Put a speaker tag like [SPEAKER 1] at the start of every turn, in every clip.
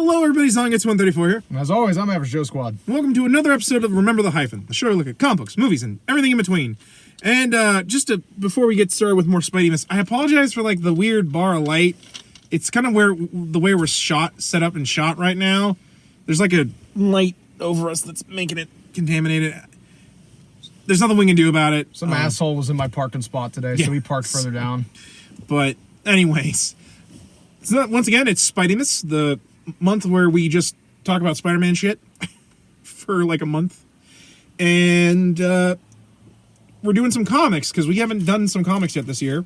[SPEAKER 1] Hello, everybody. Song Gets 134 here.
[SPEAKER 2] And as always, I'm Average Joe Squad.
[SPEAKER 1] Welcome to another episode of Remember the Hyphen, the show where we look at comic books, movies, and everything in between. And before we get started with more Spidey-ness, I apologize for like the weird bar of light. It's kind of the way we're set up and shot right now. There's like a light over us that's making it contaminated. There's nothing we can do about it.
[SPEAKER 2] Some asshole was in my parking spot today, so we parked further down.
[SPEAKER 1] But anyways, so once again, it's Spidey-ness, the month where we just talk about Spider-Man shit for like a month. And we're doing some comics, because we haven't done some comics yet this year.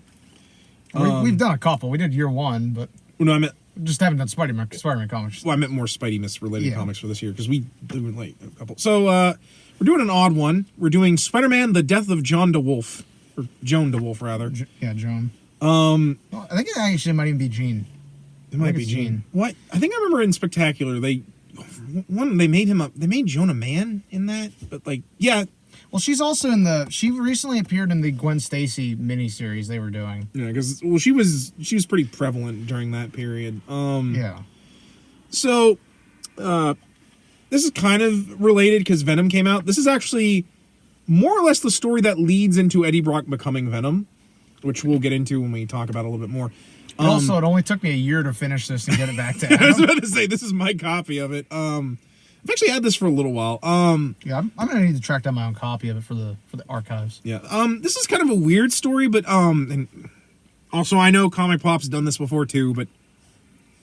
[SPEAKER 2] We've done a couple. We did year one, but
[SPEAKER 1] I meant
[SPEAKER 2] just haven't done Spider-Man comics.
[SPEAKER 1] Well, I meant more Spidey-ness related comics for this year, because we did like a couple. So we're doing an odd one. We're doing Spider-Man: The Death of John Dewolff, or Joan Dewolff rather.
[SPEAKER 2] Joan. Well, I think it actually might even be Jean.
[SPEAKER 1] It might be Jean. What? I think I remember in Spectacular they made Joan a man in that, but like
[SPEAKER 2] Well, she's also she recently appeared in the Gwen Stacy miniseries they were doing.
[SPEAKER 1] Yeah, because she was pretty prevalent during that period. So, this is kind of related because Venom came out. This is actually more or less the story that leads into Eddie Brock becoming Venom, which we'll get into when we talk about it a little bit more.
[SPEAKER 2] Also, it only took me a year to finish this and get it back to Adam.
[SPEAKER 1] I was about to say, this is my copy of it. I've actually had this for a little while.
[SPEAKER 2] I'm gonna need to track down my own copy of it for the archives.
[SPEAKER 1] Yeah. This is kind of a weird story, but and also I know Comic Pop's done this before too, but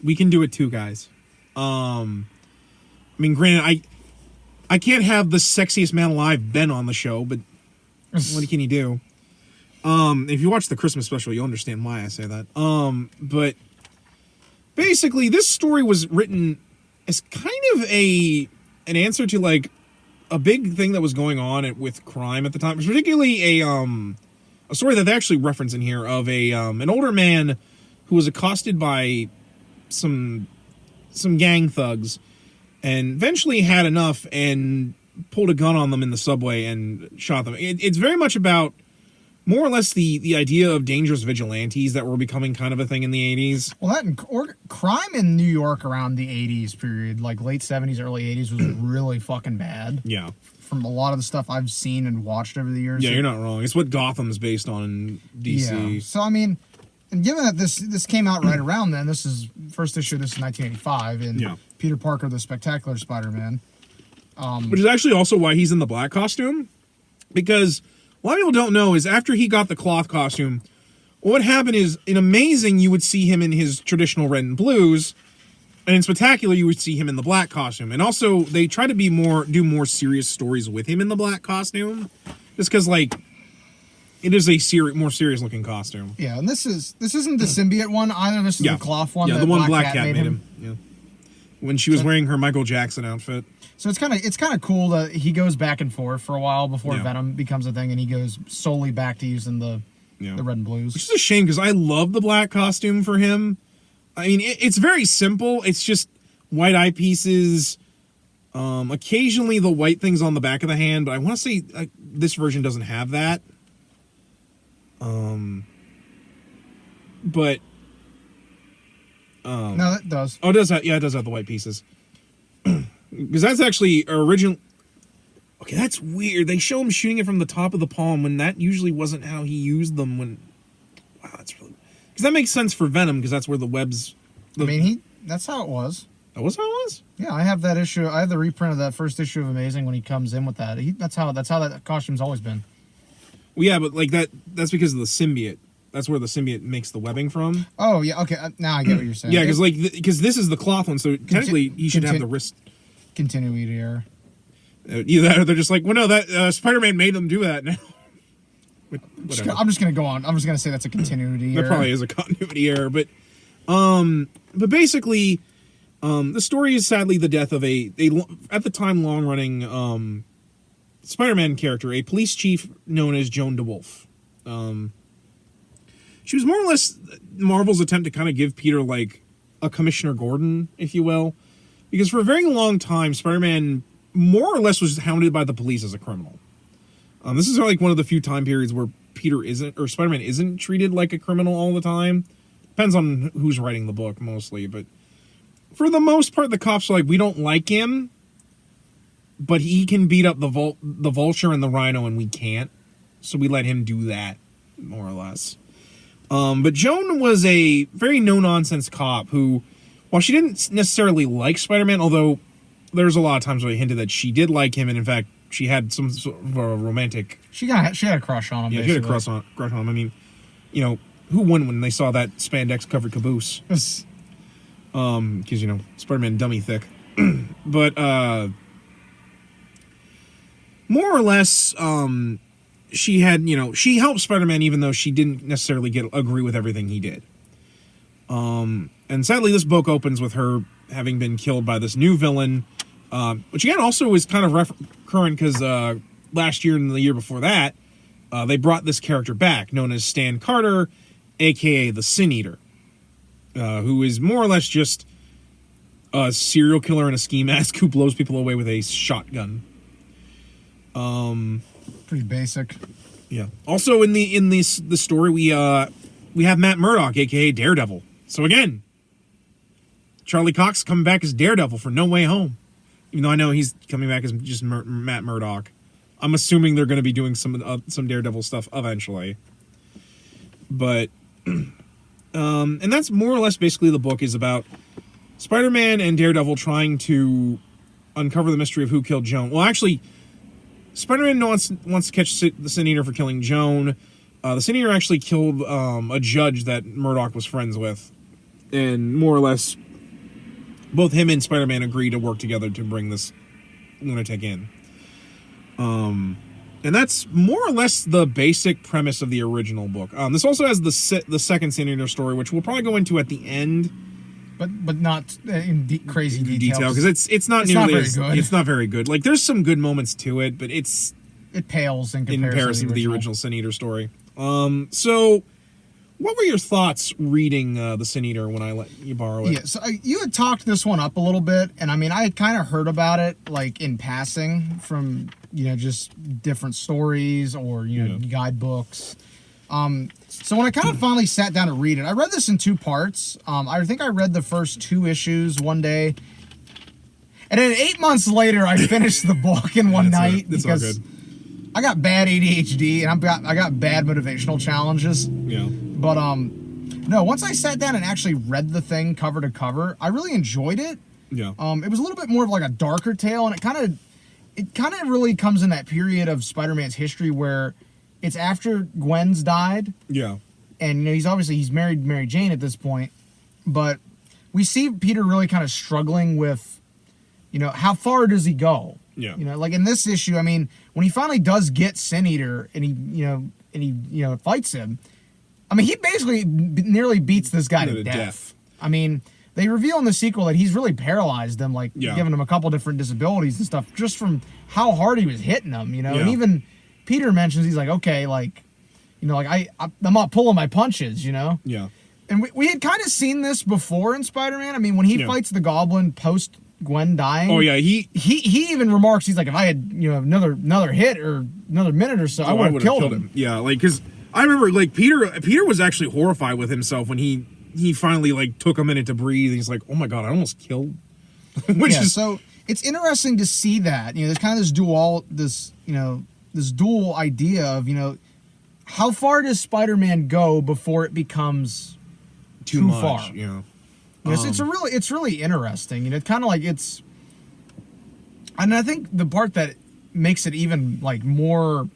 [SPEAKER 1] we can do it too, guys. I mean, granted, I can't have the sexiest man alive Ben on the show, but what can you do? If you watch the Christmas special, you'll understand why I say that. But basically, this story was written as kind of an answer to like a big thing that was going on with crime at the time. It was particularly a story that they actually reference in here of an older man who was accosted by some gang thugs and eventually had enough and pulled a gun on them in the subway and shot them. It's very much about more or less the idea of dangerous vigilantes that were becoming kind of a thing in the 80s.
[SPEAKER 2] Well, crime in New York around the 80s period, like late 70s, early 80s, was really fucking bad.
[SPEAKER 1] Yeah.
[SPEAKER 2] From a lot of the stuff I've seen and watched over the years.
[SPEAKER 1] Yeah, you're not wrong. It's what Gotham's based on in DC.
[SPEAKER 2] Yeah. So, I mean, and given that this came out right around then, this is 1985, and Peter Parker, the Spectacular Spider-Man.
[SPEAKER 1] Which is actually also why he's in the black costume, because a lot of people don't know is after he got the cloth costume, what happened is in Amazing you would see him in his traditional red and blues, and in Spectacular you would see him in the black costume. And also they try to do more serious stories with him in the black costume, just because like it is a more serious looking costume.
[SPEAKER 2] Yeah, and this isn't the symbiote one either. This is the cloth one.
[SPEAKER 1] Yeah, the one Black Cat made him. Yeah, when she was wearing her Michael Jackson outfit.
[SPEAKER 2] So it's kind of cool that he goes back and forth for a while before Venom becomes a thing, and he goes solely back to using the red and blues.
[SPEAKER 1] Which is a shame because I love the black costume for him. I mean, it's very simple. It's just white eyepieces, occasionally the white things on the back of the hand, but I want to say this version doesn't have that. But
[SPEAKER 2] no, it does.
[SPEAKER 1] Oh, it does have, it does have the white pieces. Because that's actually original. Okay, that's weird. They show him shooting it from the top of the palm when that usually wasn't how he used them. Wow, that's really. Because that makes sense for Venom because that's where the webs.
[SPEAKER 2] That's how it was.
[SPEAKER 1] That was how it was.
[SPEAKER 2] Yeah, I have that issue. I have the reprint of that first issue of Amazing when he comes in with that. That's how that costume's always been.
[SPEAKER 1] Well, yeah, but like that's because of the symbiote. That's where the symbiote makes the webbing from.
[SPEAKER 2] Oh yeah, okay. Now I get what you're saying.
[SPEAKER 1] Yeah, because this is the cloth one, so technically he should have the wrist.
[SPEAKER 2] Continuity error.
[SPEAKER 1] Either that or they're just like, well, no, that Spider-Man made them do that now.
[SPEAKER 2] I'm just gonna go on. I'm just gonna say that's a continuity error.
[SPEAKER 1] That probably is a continuity error, but basically, the story is sadly the death of a at the time long-running Spider-Man character, a police chief known as Joan Dewolff. She was more or less Marvel's attempt to kind of give Peter like a Commissioner Gordon, if you will. Because for a very long time, Spider-Man more or less was hounded by the police as a criminal. This is like one of the few time periods where Spider-Man isn't treated like a criminal all the time. Depends on who's writing the book, mostly. But for the most part, the cops are like, we don't like him, but he can beat up the Vulture and the Rhino, and we can't. So we let him do that, more or less. But Joan was a very no-nonsense cop who, while she didn't necessarily like Spider-Man, although there's a lot of times where they hinted that she did like him, and in fact, she had some sort of a romantic...
[SPEAKER 2] She had a crush on him,
[SPEAKER 1] Yeah,
[SPEAKER 2] basically.
[SPEAKER 1] she had a crush on him. I mean, you know, who won when they saw that spandex-covered caboose? Because, you know, Spider-Man dummy thick. But, more or less, she had, you know, she helped Spider-Man even though she didn't necessarily agree with everything he did. And sadly, this book opens with her having been killed by this new villain, which again also is kind of recurrent because last year and the year before that, they brought this character back, known as Stan Carter, a.k.a. the Sin Eater, who is more or less just a serial killer in a ski mask who blows people away with a shotgun.
[SPEAKER 2] Pretty basic.
[SPEAKER 1] Yeah. Also in the story, we have Matt Murdock, a.k.a. Daredevil. So again, Charlie Cox coming back as Daredevil for No Way Home. Even though I know he's coming back as just Matt Murdock. I'm assuming they're going to be doing some Daredevil stuff eventually. But, and that's more or less basically the book is about Spider-Man and Daredevil trying to uncover the mystery of who killed Joan. Well, actually, Spider-Man wants to catch the Sin Eater for killing Joan. The Sin Eater actually killed a judge that Murdock was friends with. And more or less, both him and Spider-Man agree to work together to bring this lunatic in. And that's more or less the basic premise of the original book. This also has the second Sin Eater story, which we'll probably go into at the end.
[SPEAKER 2] But not in crazy detail.
[SPEAKER 1] Because it's not very good. Like, there's some good moments to it, but it
[SPEAKER 2] pales in comparison
[SPEAKER 1] to the original Sin Eater story. So what were your thoughts reading the Sin Eater when I let you borrow it?
[SPEAKER 2] Yeah, so you had talked this one up a little bit, and I mean, I had kind of heard about it, like, in passing from, you know, just different stories or, you know, guidebooks. So when I kind of finally sat down to read it, I read this in two parts. I think I read the first 2 issues one day. And then 8 months later, I finished the book in one night because I got bad ADHD and I got bad motivational challenges.
[SPEAKER 1] Yeah.
[SPEAKER 2] But no, once I sat down and actually read the thing cover to cover, I really enjoyed it.
[SPEAKER 1] Yeah.
[SPEAKER 2] It was a little bit more of like a darker tale, and it kind of really comes in that period of Spider-Man's history where it's after Gwen's died.
[SPEAKER 1] Yeah.
[SPEAKER 2] And you know, he's married Mary Jane at this point, but we see Peter really kind of struggling with, you know, how far does he go?
[SPEAKER 1] Yeah.
[SPEAKER 2] You know, like in this issue, I mean, when he finally does get Sin Eater and he fights him, I mean, he basically nearly beats this guy to death. I mean, they reveal in the sequel that he's really paralyzed him, like giving him a couple different disabilities and stuff just from how hard he was hitting him, you know. And even Peter mentions, he's like, okay, like, you know, like I'm not pulling my punches, you know.
[SPEAKER 1] Yeah.
[SPEAKER 2] And we had kind of seen this before in Spider-Man. I mean, when he fights the Goblin post Gwen dying.
[SPEAKER 1] Oh yeah, he
[SPEAKER 2] even remarks, he's like, if I had, you know, another hit or another minute or so, I would have killed him.
[SPEAKER 1] Yeah, like, because I remember, like, Peter was actually horrified with himself when he finally, like, took a minute to breathe. He's like, oh my god, I almost killed.
[SPEAKER 2] So it's interesting to see that, you know, there's kind of this dual idea of, you know, how far does Spider-Man go before it becomes too far?
[SPEAKER 1] You know.
[SPEAKER 2] Yes, it's really interesting, and it kind of like and I think the part that makes it even like more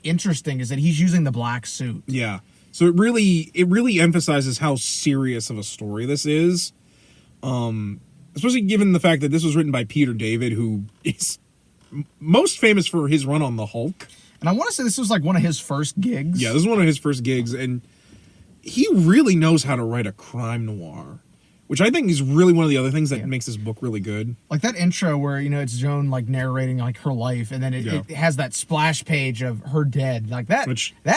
[SPEAKER 2] interesting is that he's using the black suit.
[SPEAKER 1] Yeah, so it really emphasizes how serious of a story this is, especially given the fact that this was written by Peter David, who is most famous for his run on the Hulk.
[SPEAKER 2] And I want to say this was like one of his first gigs.
[SPEAKER 1] Yeah, this is one of his first gigs, and he really knows how to write a crime noir. Which I think is really one of the other things that makes this book really good. Like
[SPEAKER 2] that intro where, you know, it's Joan like narrating like her life, and then it has that splash page of her dead. Like that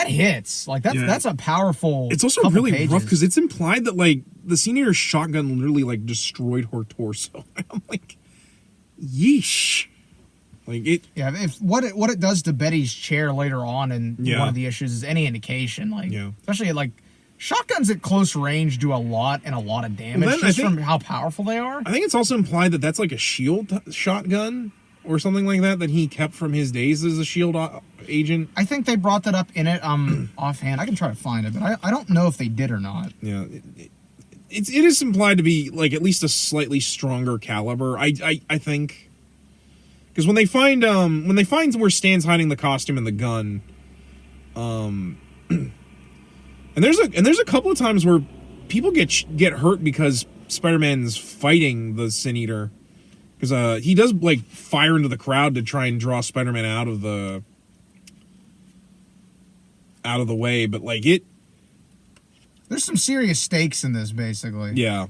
[SPEAKER 2] hits. Like that's a powerful.
[SPEAKER 1] It's also really rough because it's implied that like the Sin Eater's shotgun literally like destroyed her torso. I'm like, yeesh. Like it.
[SPEAKER 2] Yeah, if what it does to Betty's chair later on in one of the issues is any indication, like especially like shotguns at close range do a lot and a lot of damage from how powerful they are.
[SPEAKER 1] I think it's also implied that that's like a shield shotgun or something like that he kept from his days as a shield agent.
[SPEAKER 2] I think they brought that up in it offhand. I can try to find it, but I don't know if they did or not.
[SPEAKER 1] Yeah, it is implied to be like at least a slightly stronger caliber. I think. Because when they find where Stan's hiding the costume and the gun, and there's a couple of times where people get hurt because Spider-Man's fighting the Sin Eater, because he does like fire into the crowd to try and draw Spider-Man out of the way, but like
[SPEAKER 2] there's some serious stakes in this, basically.
[SPEAKER 1] Yeah.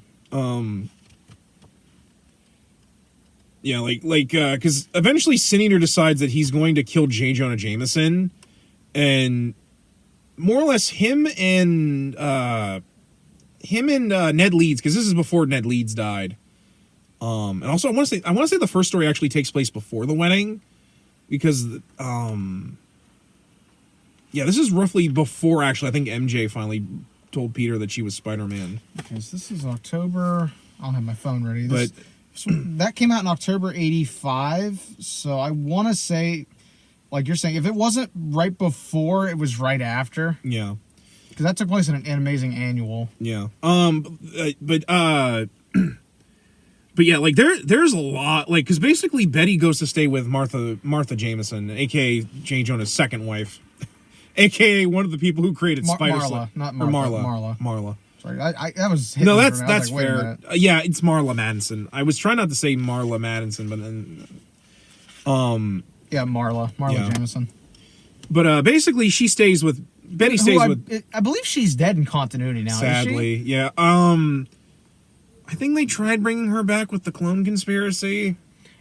[SPEAKER 1] Yeah, because eventually Sin Eater decides that he's going to kill J. Jonah Jameson, and more or less him and Ned Leeds, because this is before Ned Leeds died. And also I want to say the first story actually takes place before the wedding, because this is roughly before actually I think MJ finally told Peter that she was Spider-Man.
[SPEAKER 2] Okay, so this is October. I don't have my phone ready. So that came out in October 85, so I want to say, like you're saying, if it wasn't right before, it was right after.
[SPEAKER 1] Yeah.
[SPEAKER 2] Because that took place in an Amazing Annual.
[SPEAKER 1] Yeah. But yeah, like there's a lot, like, because basically Betty goes to stay with Martha Jameson, a.k.a. J. Jonah's second wife, a.k.a. one of the people who created Spider
[SPEAKER 2] Marla, not Martha.
[SPEAKER 1] Marla.
[SPEAKER 2] Sorry, that was
[SPEAKER 1] no, that's fair. Yeah, it's Marla Madison. I was trying not to say Marla Madison, but then,
[SPEAKER 2] yeah, Marla Jameson.
[SPEAKER 1] But basically, Betty stays with.
[SPEAKER 2] I believe she's dead in continuity now.
[SPEAKER 1] Sadly,
[SPEAKER 2] is she?
[SPEAKER 1] Yeah. I think they tried bringing her back with the clone conspiracy.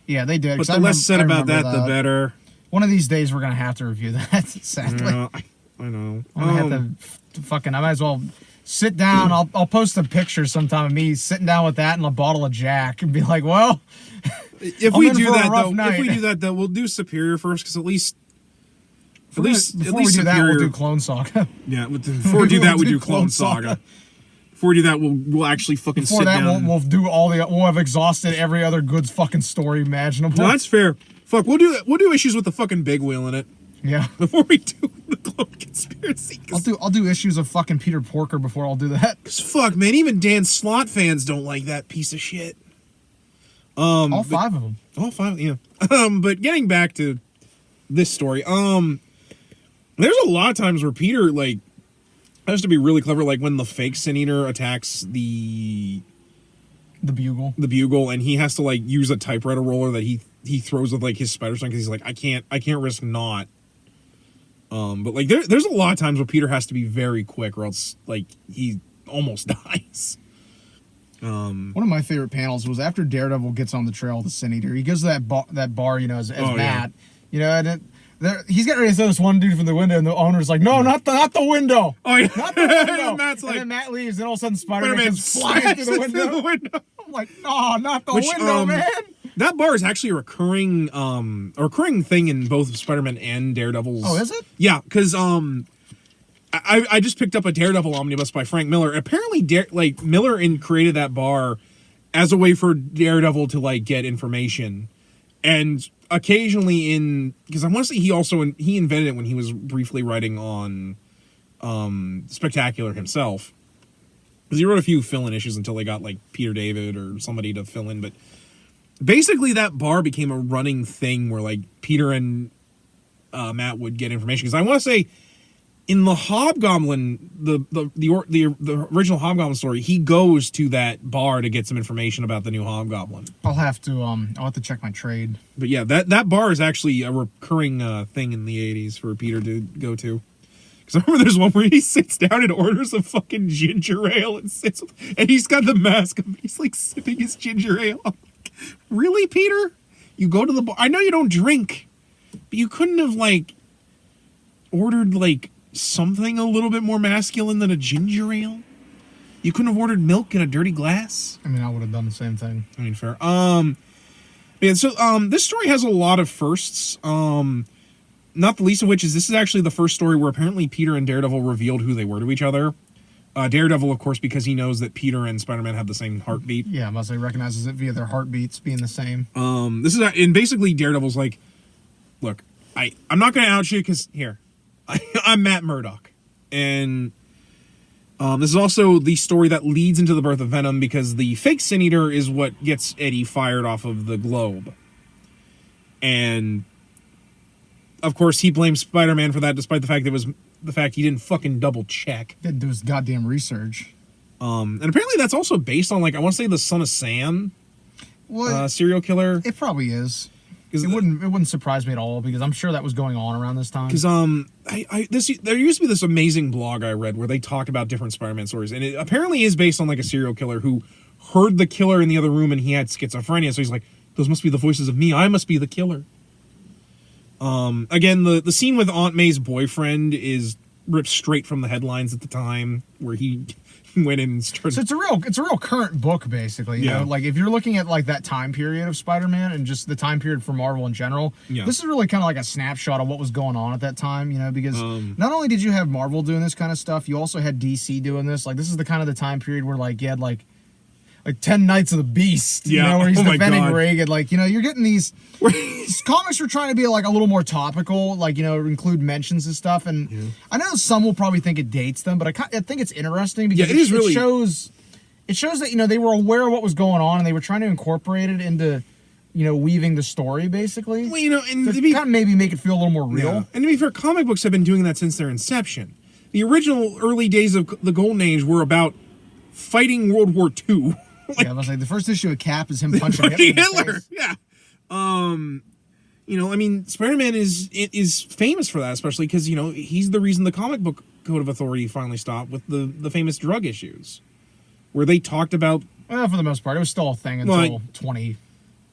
[SPEAKER 2] Yeah, they did.
[SPEAKER 1] But the less said about that, the better.
[SPEAKER 2] One of these days, we're gonna have to review that. Sadly,
[SPEAKER 1] I know.
[SPEAKER 2] I'm gonna have to fucking. I might as well. Sit down. I'll post a picture sometime of me sitting down with that and a bottle of Jack and be like, well,
[SPEAKER 1] if we do that though, we'll do Superior first, because at least
[SPEAKER 2] before we do
[SPEAKER 1] Superior,
[SPEAKER 2] that, we'll do Clone Saga.
[SPEAKER 1] Yeah, before we do that, we do Clone Saga. Before we do that, we'll actually fucking sit down.
[SPEAKER 2] We'll do we'll have exhausted every other good fucking story imaginable.
[SPEAKER 1] No, that's fair. Fuck, we'll do issues with the fucking big wheel in it.
[SPEAKER 2] Yeah.
[SPEAKER 1] Before we do the clone conspiracy.
[SPEAKER 2] I'll do issues of fucking Peter Porker before I'll do that.
[SPEAKER 1] Cause fuck, man, even Dan Slott fans don't like that piece of shit.
[SPEAKER 2] All five of them.
[SPEAKER 1] All five, yeah. But getting back to this story, there's a lot of times where Peter like has to be really clever, like when the fake Sin Eater attacks the bugle, and he has to like use a typewriter roller that he throws with like his spider strength, because he's like, I can't risk not. But like there's a lot of times where Peter has to be very quick, or else like he almost dies.
[SPEAKER 2] One of my favorite panels was after Daredevil gets on the trail of the Sin Eater. He goes to that bar, you know, as Matt, you know, and he's getting ready to throw this one dude from the window, and the owner's like, no, not the window. Oh yeah, not the window.
[SPEAKER 1] Matt's like,
[SPEAKER 2] and then Matt leads, and all of a sudden Spider-Man comes flying through the window. I'm like, oh, not the window, man.
[SPEAKER 1] That bar is actually a recurring thing in both Spider-Man and Daredevil's.
[SPEAKER 2] Oh, is it?
[SPEAKER 1] Yeah, because I just picked up a Daredevil omnibus by Frank Miller. Apparently, Miller created that bar as a way for Daredevil to like get information, and occasionally because I want to say he invented it when he was briefly writing on Spectacular himself, because he wrote a few fill-in issues until they got like Peter David or somebody to fill in, but. Basically, that bar became a running thing where, like, Peter and Matt would get information. Because I want to say, in the Hobgoblin, the original Hobgoblin story, he goes to that bar to get some information about the new Hobgoblin.
[SPEAKER 2] I'll have to check my trade.
[SPEAKER 1] But yeah, that bar is actually a recurring thing in the 80s for Peter to go to. Because I remember there's one where he sits down and orders a fucking ginger ale and he's got the mask on. He's like sipping his ginger ale. Really, Peter? You go to the bar. I know you don't drink, but you couldn't have like ordered like something a little bit more masculine than a ginger ale. You couldn't have ordered milk in a dirty glass.
[SPEAKER 2] I mean, I would have done the same thing.
[SPEAKER 1] I mean, fair. Yeah. So, this story has a lot of firsts. Not the least of which is this is actually the first story where apparently Peter and Daredevil revealed who they were to each other. Daredevil, of course, because he knows that Peter and Spider-Man have the same heartbeat.
[SPEAKER 2] Yeah, I must say recognizes it via their heartbeats being the same.
[SPEAKER 1] This is and basically Daredevil's like, look, I'm not going to out you because here, I'm Matt Murdock, and this is also the story that leads into the birth of Venom because the fake Sin Eater is what gets Eddie fired off of the globe, and of course he blames Spider-Man for that, despite the fact that it was the fact he didn't fucking double check.
[SPEAKER 2] Didn't do his goddamn research.
[SPEAKER 1] And apparently that's also based on, like, I want to say the Son of Sam serial killer.
[SPEAKER 2] It probably is. It wouldn't surprise me at all because I'm sure that was going on around this time.
[SPEAKER 1] Because there used to be this amazing blog I read where they talked about different Spider-Man stories, and it apparently is based on like a serial killer who heard the killer in the other room and he had schizophrenia, so he's like, those must be the voices of me. I must be the killer. Again, the scene with Aunt May's boyfriend is ripped straight from the headlines at the time, where he went in and started.
[SPEAKER 2] So it's a real current book, basically. You know, like if you're looking at like that time period of Spider-Man and just the time period for Marvel in general, this is really kind of like a snapshot of what was going on at that time. You know, because not only did you have Marvel doing this kind of stuff, you also had DC doing this. Like this is the kind of the time period where like you had like 10 Nights of the Beast, you know, where he's defending Reagan. Like, you know, you're getting these comics were trying to be like a little more topical, like, you know, include mentions and stuff. And I know some will probably think it dates them, but I think it's interesting because it shows that, you know, they were aware of what was going on and they were trying to incorporate it into, you know, weaving the story basically.
[SPEAKER 1] Well, you know, and
[SPEAKER 2] to kind of maybe make it feel a little more real.
[SPEAKER 1] Yeah. And to be fair, comic books have been doing that since their inception. The original early days of the Golden Age were about fighting World War II.
[SPEAKER 2] I was like, the first issue of Cap is him punching
[SPEAKER 1] Hitler. Yeah. You know, I mean, Spider-Man is famous for that, especially because, you know, he's the reason the comic book code of authority finally stopped with the famous drug issues, where they talked about.
[SPEAKER 2] Well, for the most part, it was still a thing until 20.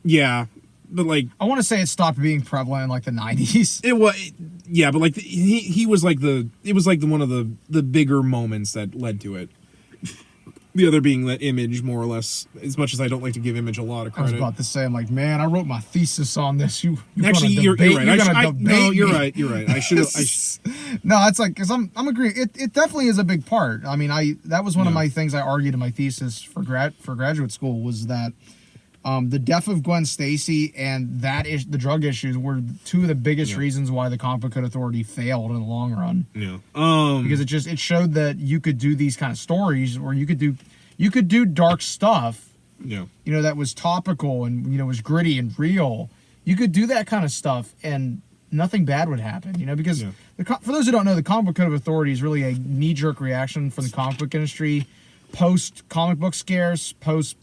[SPEAKER 1] Yeah, but like
[SPEAKER 2] I want to say it stopped being prevalent in like the 90s.
[SPEAKER 1] It was, yeah, but like he was like it was like one of the bigger moments that led to it. The other being that Image, more or less, as much as I don't like to give Image a lot of credit.
[SPEAKER 2] I was about to say, I'm like, man, I wrote my thesis on this.
[SPEAKER 1] Actually, you're right. No, you're right. You're right. I should.
[SPEAKER 2] No, it's like because I'm agreeing. It definitely is a big part. I mean, that was one of my things I argued in my thesis for graduate school was that the death of Gwen Stacy and the drug issues were two of the biggest reasons why the Comic Book Code Authority failed in the long run. Yeah. Because it showed that you could do these kind of stories where you could do dark stuff. Yeah. You know, that was topical and, you know, was gritty and real. You could do that kind of stuff and nothing bad would happen, you know, because for those who don't know, the Comic Book Code of Authority is really a knee-jerk reaction from the comic book industry post comic book scares, post,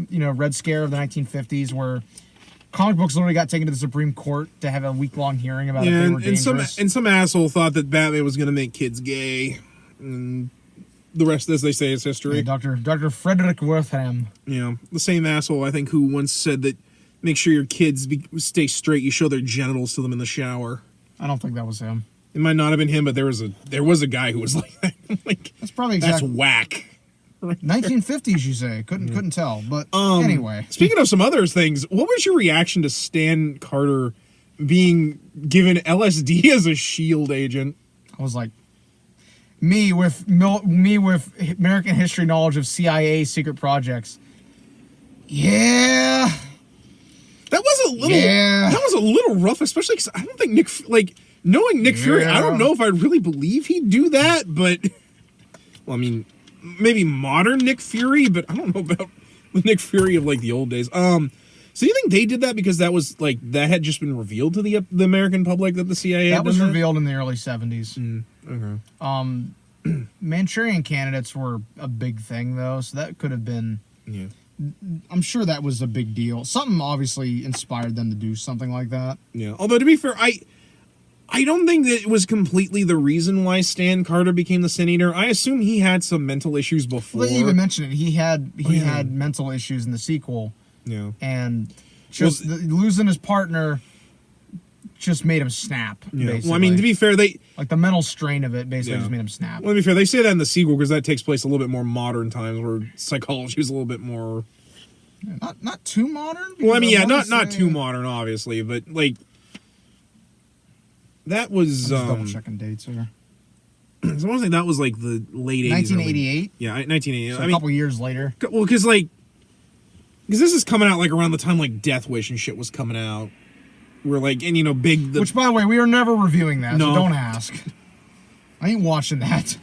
[SPEAKER 2] you know, Red Scare of the 1950s, where comic books literally got taken to the Supreme Court to have a week-long hearing about if they were dangerous.
[SPEAKER 1] And some asshole thought that Batman was going to make kids gay. And the rest, as they say, is history.
[SPEAKER 2] Yeah, Dr. Frederick Wertham.
[SPEAKER 1] Yeah, the same asshole, I think, who once said that make sure your kids stay straight. You show their genitals to them in the shower.
[SPEAKER 2] I don't think that was him.
[SPEAKER 1] It might not have been him, but there was a guy who was like that. Like,
[SPEAKER 2] that's probably exactly.
[SPEAKER 1] That's whack.
[SPEAKER 2] 1950s, you say? Couldn't tell. But anyway.
[SPEAKER 1] Speaking of some other things, what was your reaction to Stan Carter being given LSD as a SHIELD agent?
[SPEAKER 2] I was like, me with American history knowledge of CIA secret projects. Yeah.
[SPEAKER 1] That was a little rough, especially because I don't think knowing Nick Fury, I don't know if I really believe he'd do that, but well, I mean, maybe modern Nick Fury, but I don't know about the Nick Fury of like the old days. So you think they did that because that was like that had just been revealed to the American public that the CIA had
[SPEAKER 2] was
[SPEAKER 1] done
[SPEAKER 2] revealed in the early 70s.
[SPEAKER 1] Okay.
[SPEAKER 2] Manchurian candidates were a big thing though, so that could have been. Yeah. I'm sure that was a big deal. Something obviously inspired them to do something like that.
[SPEAKER 1] Yeah. Although to be fair, I don't think that it was completely the reason why Stan Carter became the Sin Eater. I assume he had some mental issues before.
[SPEAKER 2] Well, they even mentioned it. He had mental issues in the sequel. Yeah. And just losing his partner just made him snap. Yeah. Basically.
[SPEAKER 1] Well, I mean, to be fair, the
[SPEAKER 2] mental strain of it basically just made him snap.
[SPEAKER 1] Well, to be fair, they say that in the sequel because that takes place a little bit more modern times where psychology is a little bit more.
[SPEAKER 2] Yeah, not too modern.
[SPEAKER 1] Well, I mean, not too modern, obviously, but like. That was
[SPEAKER 2] double checking dates here.
[SPEAKER 1] So I want to say that was like the late 80s.
[SPEAKER 2] 1988.
[SPEAKER 1] Yeah, 1988.
[SPEAKER 2] So a couple years later.
[SPEAKER 1] Well, because this is coming out like around the time like Death Wish and shit was coming out. We're like, and big.
[SPEAKER 2] Which, by the way, we are never reviewing that.
[SPEAKER 1] No.
[SPEAKER 2] So don't ask. I ain't watching that.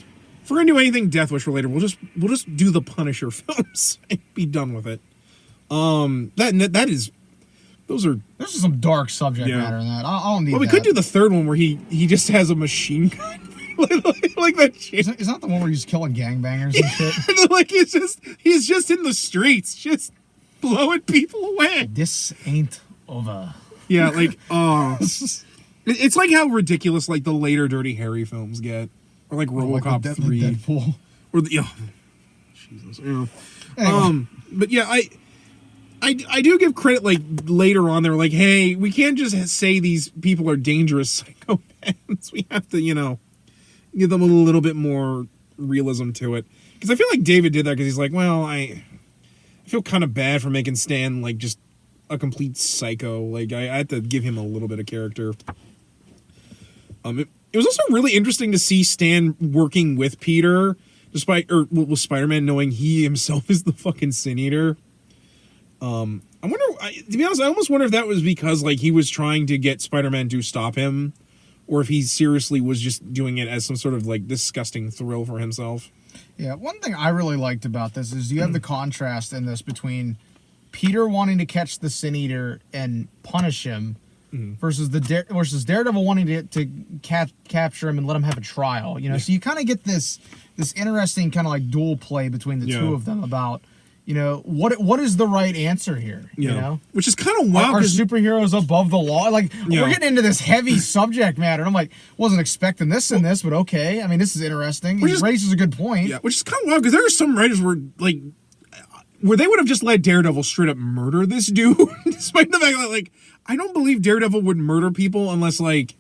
[SPEAKER 1] If we're gonna do anything Death Wish related, we'll just do the Punisher films and be done with it. Those are.
[SPEAKER 2] There's some dark subject matter in that. I'll need.
[SPEAKER 1] Well, we could do the third one where he just has a machine gun. like that shit.
[SPEAKER 2] Is that the one where he's killing gangbangers and shit?
[SPEAKER 1] Like he's just in the streets, just blowing people away.
[SPEAKER 2] This ain't over.
[SPEAKER 1] Yeah, like it's like how ridiculous like the later Dirty Harry films get, or like RoboCop 3,
[SPEAKER 2] Deadpool.
[SPEAKER 1] or Jesus. Yeah.
[SPEAKER 2] Anyway.
[SPEAKER 1] But yeah, I do give credit like later on. They're like, hey, we can't just say these people are dangerous psychopaths. We have to give them a little bit more realism to it. Because I feel like David did that because he's like, well, I feel kind of bad for making Stan like just a complete psycho. Like I had to give him a little bit of character. It was also really interesting to see Stan working with Peter, with Spider-Man, knowing he himself is the fucking Sin Eater. I wonder. To be honest, I almost wonder if that was because like he was trying to get Spider-Man to stop him, or if he seriously was just doing it as some sort of like disgusting thrill for himself.
[SPEAKER 2] Yeah, one thing I really liked about this is you have the contrast in this between Peter wanting to catch the Sin Eater and punish him, versus Daredevil wanting to capture him and let him have a trial. So you kind of get this interesting kind of like dual play between the two of them about what is the right answer here.
[SPEAKER 1] Which is kind of wild.
[SPEAKER 2] Are superheroes above the law? Like we're getting into this heavy subject matter, and I'm like, wasn't expecting this in this, but okay. I mean, this is interesting. He raises a good point.
[SPEAKER 1] Yeah, which is kind of wild because there are some writers where they would have just let Daredevil straight up murder this dude, despite the fact that like I don't believe Daredevil would murder people unless like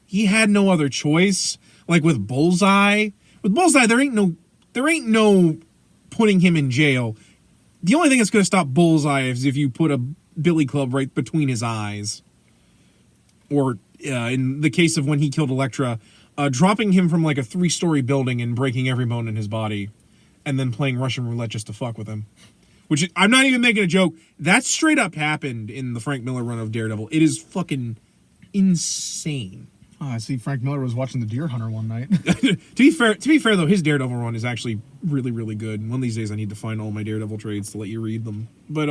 [SPEAKER 1] he had no other choice. Like with Bullseye, there ain't no putting him in jail. The only thing that's going to stop Bullseye is if you put a billy club right between his eyes. Or, in the case of when he killed Elektra, dropping him from like a 3-story building and breaking every bone in his body. And then playing Russian roulette just to fuck with him. Which, I'm not even making a joke. That straight up happened in the Frank Miller run of Daredevil. It is fucking insane.
[SPEAKER 2] Oh, I see Frank Miller was watching The Deer Hunter one night.
[SPEAKER 1] To be fair though, his Daredevil run is actually really, really good. One of these days I need to find all my Daredevil trades to let you read them. But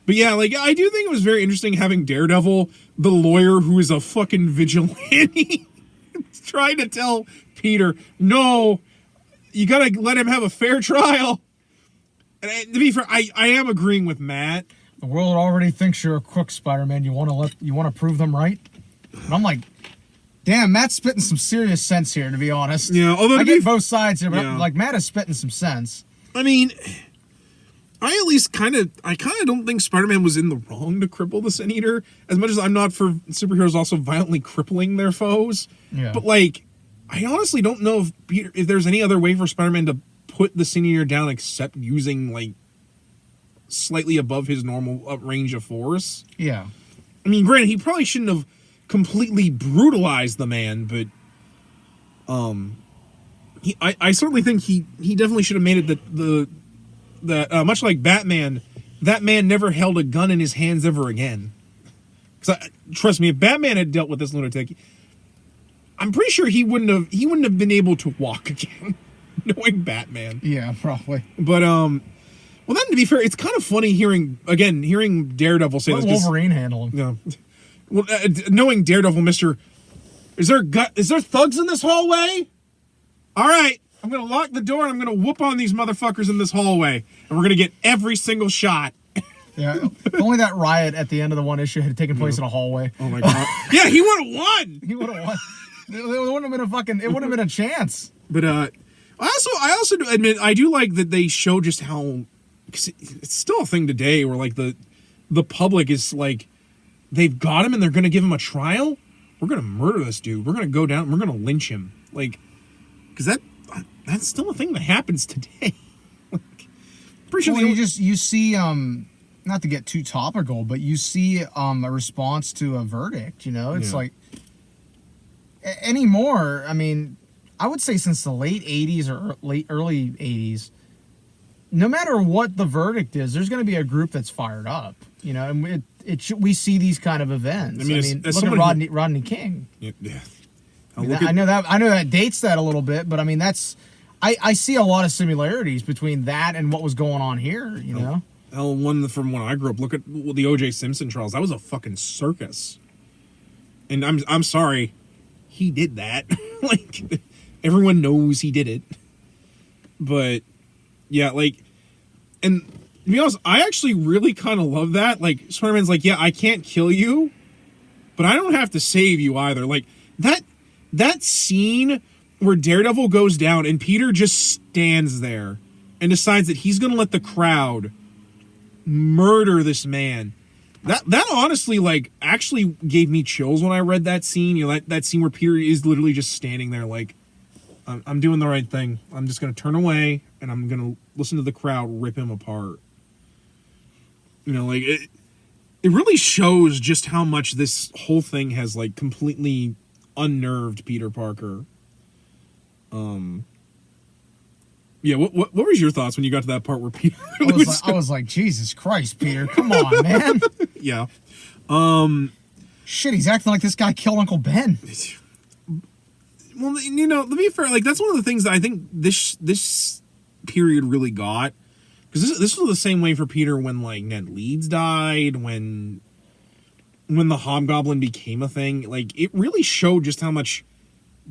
[SPEAKER 1] yeah, like I do think it was very interesting having Daredevil, the lawyer who is a fucking vigilante, trying to tell Peter, no, you gotta let him have a fair trial. And to be fair, I am agreeing with Matt.
[SPEAKER 2] The world already thinks you're a crook, Spider-Man. You want to prove them right? And I'm like, damn, Matt's spitting some serious sense here, to be honest.
[SPEAKER 1] Yeah, although
[SPEAKER 2] I get both sides here, but like Matt is spitting some sense.
[SPEAKER 1] I mean, I at least kind of don't think Spider-Man was in the wrong to cripple the Sin Eater, as much as I'm not for superheroes also violently crippling their foes.
[SPEAKER 2] Yeah.
[SPEAKER 1] But like, I honestly don't know if there's any other way for Spider-Man to put the Sin Eater down except using like slightly above his normal range of force.
[SPEAKER 2] Yeah.
[SPEAKER 1] I mean, granted, he probably shouldn't have completely brutalized the man, but I certainly think he definitely should have made it that much like Batman, that man never held a gun in his hands ever again. Because trust me, if Batman had dealt with this lunatic, I'm pretty sure he wouldn't have been able to walk again, knowing Batman.
[SPEAKER 2] Yeah, probably.
[SPEAKER 1] But well, then to be fair, it's kind of funny hearing Daredevil say
[SPEAKER 2] Let
[SPEAKER 1] this.
[SPEAKER 2] Wolverine handle him.
[SPEAKER 1] Yeah. Well, knowing Daredevil, is there thugs in this hallway? All right, I'm gonna lock the door and I'm gonna whoop on these motherfuckers in this hallway, and we're gonna get every single shot.
[SPEAKER 2] Yeah, if only that riot at the end of the one issue had taken place in a hallway.
[SPEAKER 1] Oh my god! Yeah, he would have won.
[SPEAKER 2] He would have won. It wouldn't have been a chance.
[SPEAKER 1] But I also do admit I do like that they show just how, because it's still a thing today where like the public is like, they've got him and they're gonna give him a trial. We're gonna murder this dude. We're gonna go down. We're gonna lynch him. Like, because that's still a thing that happens today. Like, pretty sure
[SPEAKER 2] you see not to get too topical, but you see a response to a verdict. It's like anymore. I mean, I would say since the late 80s or early 80s, no matter what the verdict is, there's going to be a group that's fired up. You know, and we see these kind of events.
[SPEAKER 1] I mean,
[SPEAKER 2] look at Rodney King.
[SPEAKER 1] Yeah.
[SPEAKER 2] I know that dates that a little bit, but I mean, I see a lot of similarities between that and what was going on here, you know?
[SPEAKER 1] Hell, one from when I grew up, look at the O.J. Simpson trials. That was a fucking circus. And I'm sorry, he did that. Like, everyone knows he did it. But, yeah, like, and to be honest, I actually really kind of love that. Like, Spider-Man's like, yeah, I can't kill you, but I don't have to save you either. Like, that scene where Daredevil goes down and Peter just stands there and decides that he's going to let the crowd murder this man. That honestly, like, actually gave me chills when I read that scene. You know, that scene where Peter is literally just standing there like, I'm doing the right thing. I'm just going to turn away and I'm going to listen to the crowd rip him apart. You know, like, it really shows just how much this whole thing has, like, completely unnerved Peter Parker. Yeah, what was your thoughts when you got to that part where Peter...
[SPEAKER 2] I was like, Jesus Christ, Peter, come on, man.
[SPEAKER 1] Yeah.
[SPEAKER 2] Shit, he's acting like this guy killed Uncle Ben.
[SPEAKER 1] Well, you know, to be fair, like, that's one of the things that I think this period really got. Because this was the same way for Peter when, like, Ned Leeds died, when the Hobgoblin became a thing. Like, it really showed just how much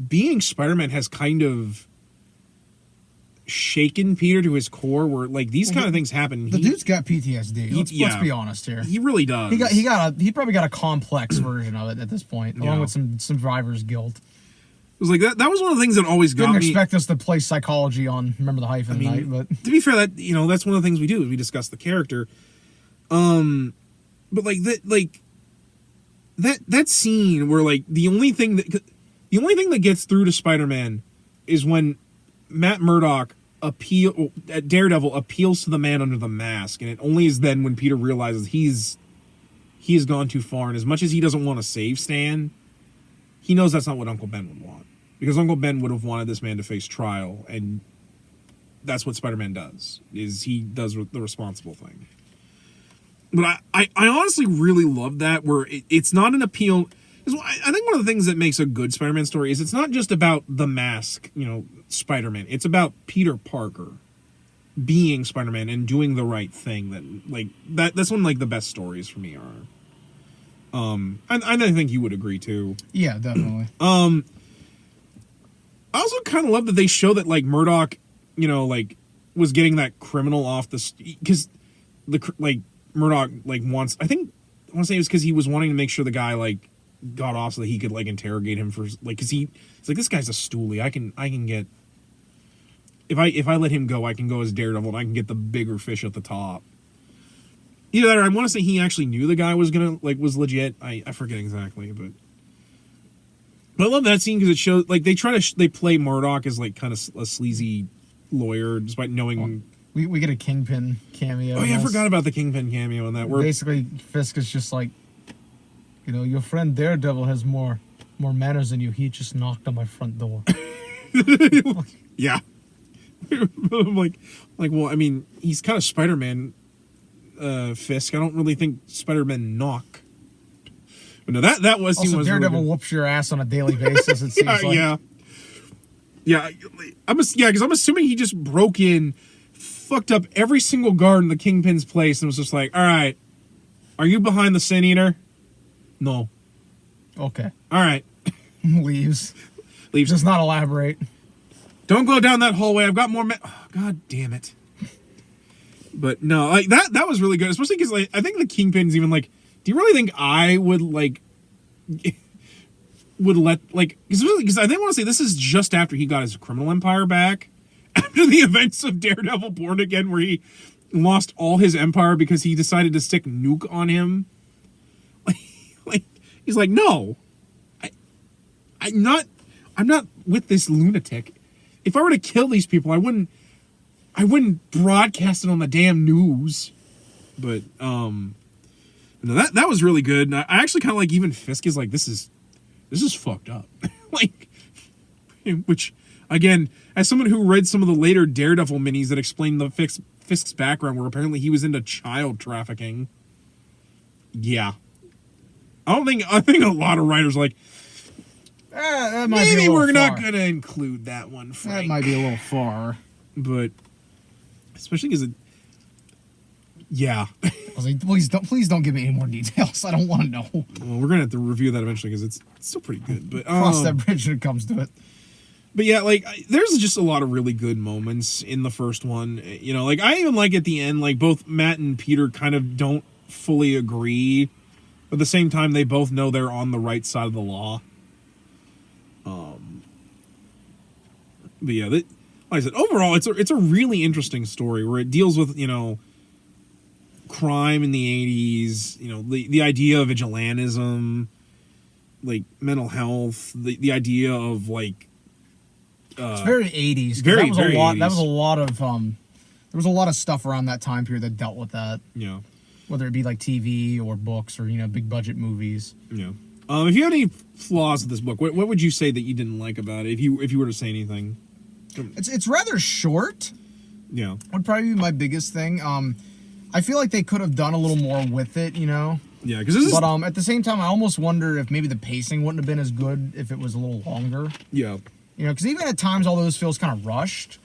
[SPEAKER 1] being Spider-Man has kind of shaken Peter to his core, where, like, these kind of things happen.
[SPEAKER 2] The dude's got PTSD. Let's be honest here.
[SPEAKER 1] He really does.
[SPEAKER 2] He probably got a complex version of it at this point, along with some survivor's guilt.
[SPEAKER 1] It was like that was one of the things that always got me.
[SPEAKER 2] Didn't expect us to play psychology on Remember the Hyphen night, but
[SPEAKER 1] to be fair, that, you know, that's one of the things we do is we discuss the character. But like that scene where, like, the only thing that gets through to Spider-Man is when Matt Murdock Daredevil appeals to the man under the mask, and it only is then when Peter realizes he has gone too far, and as much as he doesn't want to save Stan, he knows that's not what Uncle Ben would want, because Uncle Ben would have wanted this man to face trial, and that's what Spider-Man does, is he does the responsible thing. But I honestly really love that, where it's not an appeal. I think one of the things that makes a good Spider-Man story is it's not just about the mask, you know, Spider-Man. It's about Peter Parker being Spider-Man and doing the right thing. That's one of, like, the best stories for me are. I think you would agree too.
[SPEAKER 2] Yeah, definitely.
[SPEAKER 1] I also kind of love that they show that, like, Murdock, you know, like, was getting that criminal off because Murdock, like, I want to say it was because he was wanting to make sure the guy, like, got off so that he could, like, interrogate him for, like, because it's like, this guy's a stoolie. I can get, if I let him go, I can go as Daredevil and I can get the bigger fish at the top. Either that, or I want to say he actually knew the guy was was legit. I forget exactly, but I love that scene because it shows, like, they play Murdock as, like, kind of a sleazy lawyer despite knowing.
[SPEAKER 2] We get a Kingpin cameo.
[SPEAKER 1] Oh yeah, I forgot about the Kingpin cameo in that. Where
[SPEAKER 2] basically Fisk is just like, you know, your friend Daredevil has more manners than you. He just knocked on my front door.
[SPEAKER 1] Yeah. I'm like, well, I mean, he's kind of Spider-Man, Fisk. I don't really think Spider-Man knock. But no, that was.
[SPEAKER 2] Also,
[SPEAKER 1] was
[SPEAKER 2] Daredevil
[SPEAKER 1] really
[SPEAKER 2] whoops your ass on a daily basis. It seems like.
[SPEAKER 1] Yeah. Because I'm assuming he just broke in, fucked up every single guard in the Kingpin's place, and was just like, all right, are you behind the Sin Eater? No.
[SPEAKER 2] Okay.
[SPEAKER 1] All right.
[SPEAKER 2] Leaves. Does not elaborate.
[SPEAKER 1] Don't go down that hallway. I've got more oh, God damn it. But no, like, that was really good, especially because, like, I think the Kingpin's even like, do you really think I would, like, would let, like, because I think I want to say this is just after he got his criminal empire back, after the events of Daredevil Born Again, where he lost all his empire because he decided to stick nuke on him. Like he's like, no, I'm not with this lunatic. If I were to kill these people, I wouldn't broadcast it on the damn news. But no, that was really good. And I actually kind of like even Fisk is like, this is fucked up. Like, which Again, as someone who read some of the later Daredevil minis that explain the Fisk's background, where apparently he was into child trafficking. Yeah. I think a lot of writers are like,
[SPEAKER 2] that might
[SPEAKER 1] maybe
[SPEAKER 2] be a
[SPEAKER 1] we're
[SPEAKER 2] little
[SPEAKER 1] not
[SPEAKER 2] far.
[SPEAKER 1] going to include that one, Frank.
[SPEAKER 2] That might be a little far.
[SPEAKER 1] But, especially because yeah.
[SPEAKER 2] I was like, please don't give me any more details. I don't want to know.
[SPEAKER 1] Well, we're going to have to review that eventually because it's still pretty good. But
[SPEAKER 2] Cross that bridge when it comes to it.
[SPEAKER 1] But yeah, like, there's just a lot of really good moments in the first one. You know, like, I even like at the end, like, both Matt and Peter kind of don't fully agree. But at the same time, they both know they're on the right side of the law. But yeah, like I said, overall, it's a really interesting story where it deals with, you know, crime in the 80s, you know, the idea of vigilantism, like, mental health, the idea of, like,
[SPEAKER 2] it's very 80s.
[SPEAKER 1] Very,
[SPEAKER 2] that was
[SPEAKER 1] very
[SPEAKER 2] a lot.
[SPEAKER 1] 80s.
[SPEAKER 2] That was a lot of there was a lot of stuff around that time period that dealt with that.
[SPEAKER 1] Yeah.
[SPEAKER 2] Whether it be like TV or books or, you know, big budget movies.
[SPEAKER 1] Yeah. If you had any flaws with this book, what would you say that you didn't like about it? If you were to say anything.
[SPEAKER 2] It's rather short.
[SPEAKER 1] Yeah.
[SPEAKER 2] Would probably be my biggest thing. I feel like they could have done a little more with it, you know.
[SPEAKER 1] Yeah, because this is.
[SPEAKER 2] But at the same time, I almost wonder if maybe the pacing wouldn't have been as good if it was a little longer.
[SPEAKER 1] Yeah.
[SPEAKER 2] You know, because even at times, all those feels kind of rushed.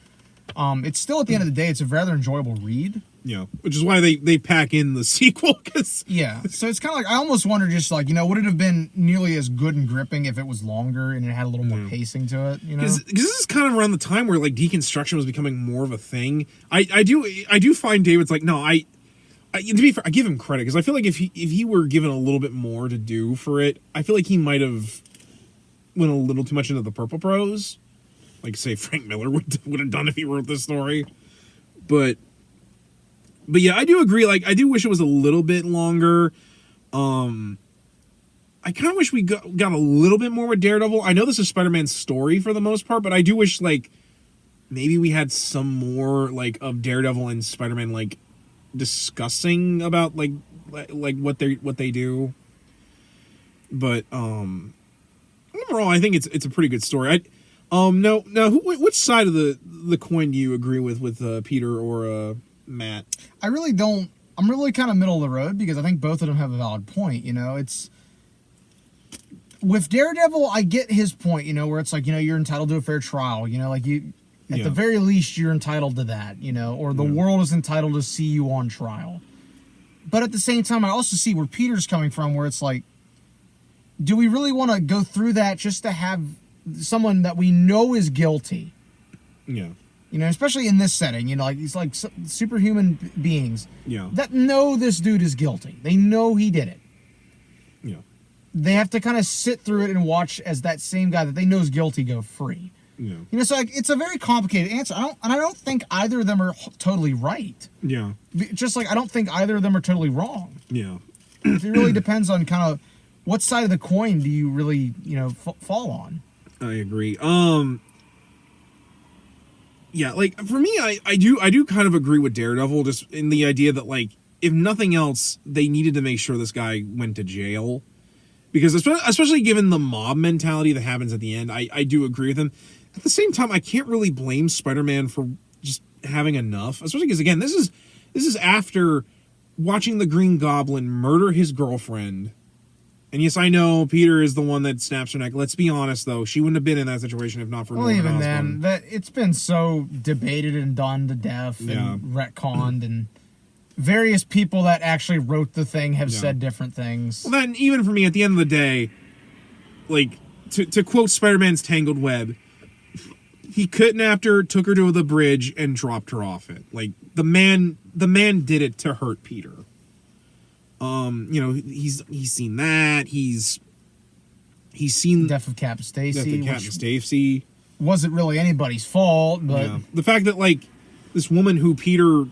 [SPEAKER 2] It's still at the end of the day, it's a rather enjoyable read.
[SPEAKER 1] Yeah, which is why they pack in the sequel, because
[SPEAKER 2] yeah, so it's kind of like I almost wonder, just like, you know, would it have been nearly as good and gripping if it was longer and it had a little more pacing to it? You know,
[SPEAKER 1] because this is kind of around the time where like deconstruction was becoming more of a thing. I do find David's like, no, to be fair, I give him credit because I feel like if he were given a little bit more to do for it, I feel like he might have went a little too much into the purple prose, like say Frank Miller would have done if he wrote this story, but yeah, I do agree. Like, I do wish it was a little bit longer. I kind of wish we got a little bit more with Daredevil. I know this is Spider-Man's story for the most part, but I do wish, like, maybe we had some more, like, of Daredevil and Spider-Man, like, discussing about, like what they do. But overall, I think it's a pretty good story. Now, which side of the coin do you agree with Peter or Matt?
[SPEAKER 2] I really don't. I'm really kind of middle of the road because I think both of them have a valid point. You know, it's with Daredevil, I get his point. You know, where it's like, you know, you're entitled to a fair trial. You know, like you, at the very least, you're entitled to that. You know, or the world is entitled to see you on trial. But at the same time, I also see where Peter's coming from, where it's like, do we really want to go through that just to have someone that we know is guilty?
[SPEAKER 1] Yeah.
[SPEAKER 2] You know, especially in this setting, you know, like these like superhuman beings that know this dude is guilty. They know he did it.
[SPEAKER 1] Yeah.
[SPEAKER 2] They have to kind of sit through it and watch as that same guy that they know is guilty go free.
[SPEAKER 1] Yeah.
[SPEAKER 2] You know, so like, it's a very complicated answer. I don't think either of them are totally right.
[SPEAKER 1] Yeah.
[SPEAKER 2] Just like I don't think either of them are totally wrong.
[SPEAKER 1] Yeah.
[SPEAKER 2] It really depends on kind of what side of the coin do you really, you know, fall on.
[SPEAKER 1] I agree. Yeah, like for me, I do kind of agree with Daredevil, just in the idea that, like, if nothing else, they needed to make sure this guy went to jail, because especially given the mob mentality that happens at the end, I do agree with him. At the same time, I can't really blame Spider-Man for just having enough, especially because, again, this is after watching the Green Goblin murder his girlfriend. And yes, I know Peter is the one that snaps her neck. Let's be honest, though. She wouldn't have been in that situation if not for Norman
[SPEAKER 2] even
[SPEAKER 1] Osborn.
[SPEAKER 2] then, it's been so debated and done to death and retconned, and various people that actually wrote the thing have said different things.
[SPEAKER 1] Well, then, even for me, at the end of the day, like, to quote Spider-Man's Tangled Web, he kidnapped her, took her to the bridge, and dropped her off it. Like, the man did it to hurt Peter. You know, he's seen that. He's seen
[SPEAKER 2] death of Captain Stacy.
[SPEAKER 1] Death of Captain Stacy
[SPEAKER 2] wasn't really anybody's fault, but
[SPEAKER 1] the fact that, like, this woman who Peter,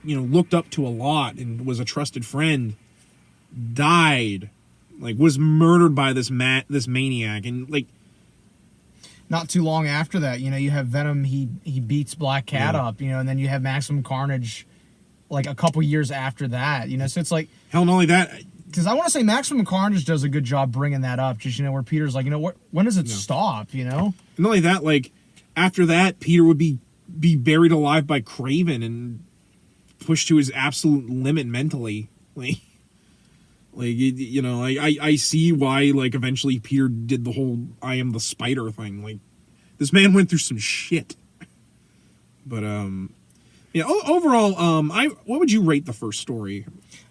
[SPEAKER 1] you know, looked up to a lot and was a trusted friend, died, like, was murdered by this maniac, and, like,
[SPEAKER 2] not too long after that, you know, you have Venom. He beats Black Cat up, you know, and then you have Maximum Carnage, like a couple years after that, you know. So it's like,
[SPEAKER 1] hell, not only that,
[SPEAKER 2] because I want to say Maximum Carnage does a good job bringing that up. Just, you know, where Peter's like, you know, when does it stop? You know,
[SPEAKER 1] and not only that, like, after that, Peter would be buried alive by Craven and pushed to his absolute limit mentally. I see why, like, eventually Peter did the whole I am the spider thing. Like, this man went through some shit. But, overall, what would you rate the first story?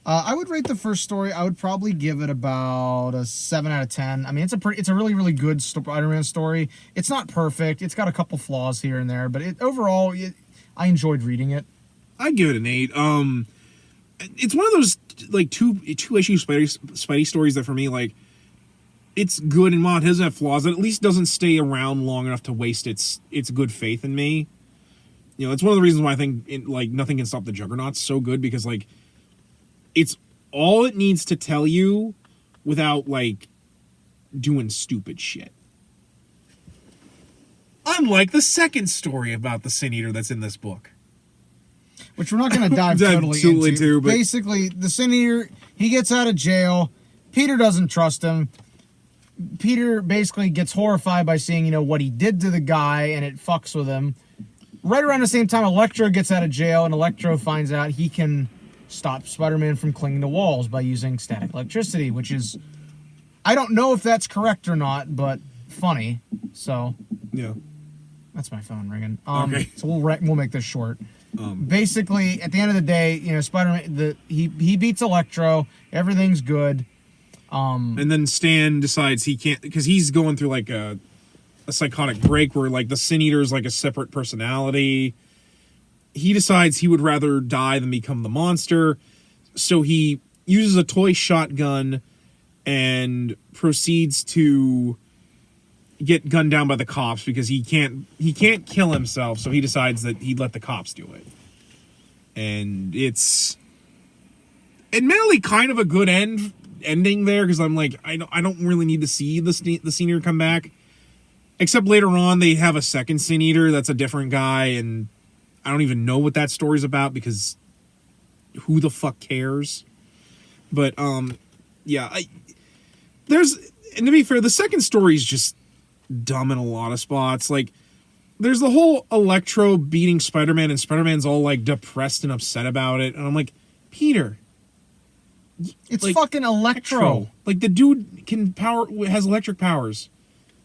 [SPEAKER 2] I would rate the first story, I would probably give it about a 7 out of 10. I mean, it's a really, really good Spider-Man story. It's not perfect. It's got a couple flaws here and there, but overall, I enjoyed reading it.
[SPEAKER 1] I'd give it an 8. It's one of those, like, two-issue Spidey stories that, for me, like, it's good, and while it doesn't have flaws, it at least doesn't stay around long enough to waste its good faith in me. You know, it's one of the reasons why I think, Nothing Can Stop the Juggernaut's so good, because, like, it's all it needs to tell you without, like, doing stupid shit. Unlike the second story about the Sin Eater that's in this book.
[SPEAKER 2] Which we're not going to dive totally into. But basically, the Sin Eater, he gets out of jail. Peter doesn't trust him. Peter basically gets horrified by seeing, what he did to the guy, and it fucks with him. Right around the same time, Electro gets out of jail, and Electro finds out he can stop Spider-Man from clinging to walls by using static electricity, which is, I don't know if that's correct or not, but funny. So,
[SPEAKER 1] yeah,
[SPEAKER 2] that's my phone ringing.
[SPEAKER 1] Okay.
[SPEAKER 2] So we'll make this short. Basically, at the end of the day, Spider-Man, he beats Electro. Everything's good.
[SPEAKER 1] And then Stan decides he can't, because he's going through like a psychotic break where, like, the Sin Eater is like a separate personality. He decides he would rather die than become the monster, so he uses a toy shotgun and proceeds to get gunned down by the cops because he can't kill himself, so he decides that he'd let the cops do it. And it's admittedly kind of a good ending there, because I'm like, I don't really need to see the Sin Eater come back, except later on they have a second Sin Eater that's a different guy, and I don't even know what that story's about, because who the fuck cares? But yeah, and to be fair, the second story is just dumb in a lot of spots. Like, there's the whole Electro beating Spider-Man, and Spider-Man's all, like, depressed and upset about it, and I'm like, Peter,
[SPEAKER 2] it's
[SPEAKER 1] like,
[SPEAKER 2] fucking Electro.
[SPEAKER 1] Like, the dude has electric powers.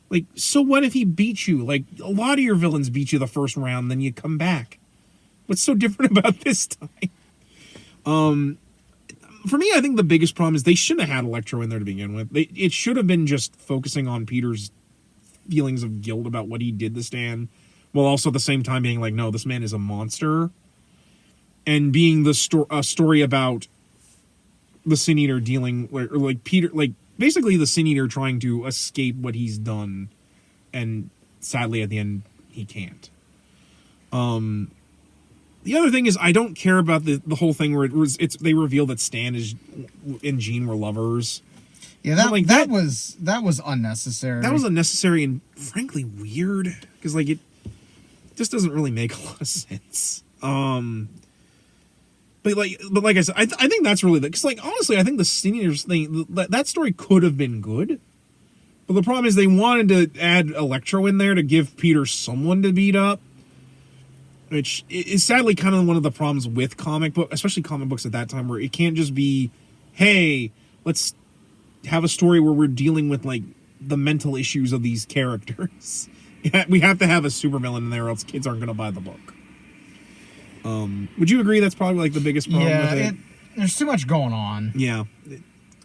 [SPEAKER 1] Like, so what if he beats you? Like, a lot of your villains beat you the first round, then you come back. What's so different about this time? For me, I think the biggest problem is they shouldn't have had Electro in there to begin with. It should have been just focusing on Peter's feelings of guilt about what he did to Stan, while also at the same time being like, no, this man is a monster. And being a story about the Sin Eater dealing, or like Peter, like, basically the Sin Eater trying to escape what he's done, and sadly at the end he can't. The other thing is, I don't care about the whole thing where they reveal that Stan and Jean were lovers.
[SPEAKER 2] Yeah, that was unnecessary.
[SPEAKER 1] That was unnecessary and frankly weird, because, like, it just doesn't really make a lot of sense. But like I said, I think that's really, because, like, honestly, I think the Sin Eaters thing, that story could have been good. But the problem is they wanted to add Electro in there to give Peter someone to beat up, which is sadly kind of one of the problems with especially comic books at that time, where it can't just be, hey, let's have a story where we're dealing with, like, the mental issues of these characters. We have to have a supervillain in there, or else kids aren't going to buy the book. Would you agree that's probably, like, the biggest problem with it?
[SPEAKER 2] There's too much going on.
[SPEAKER 1] Yeah.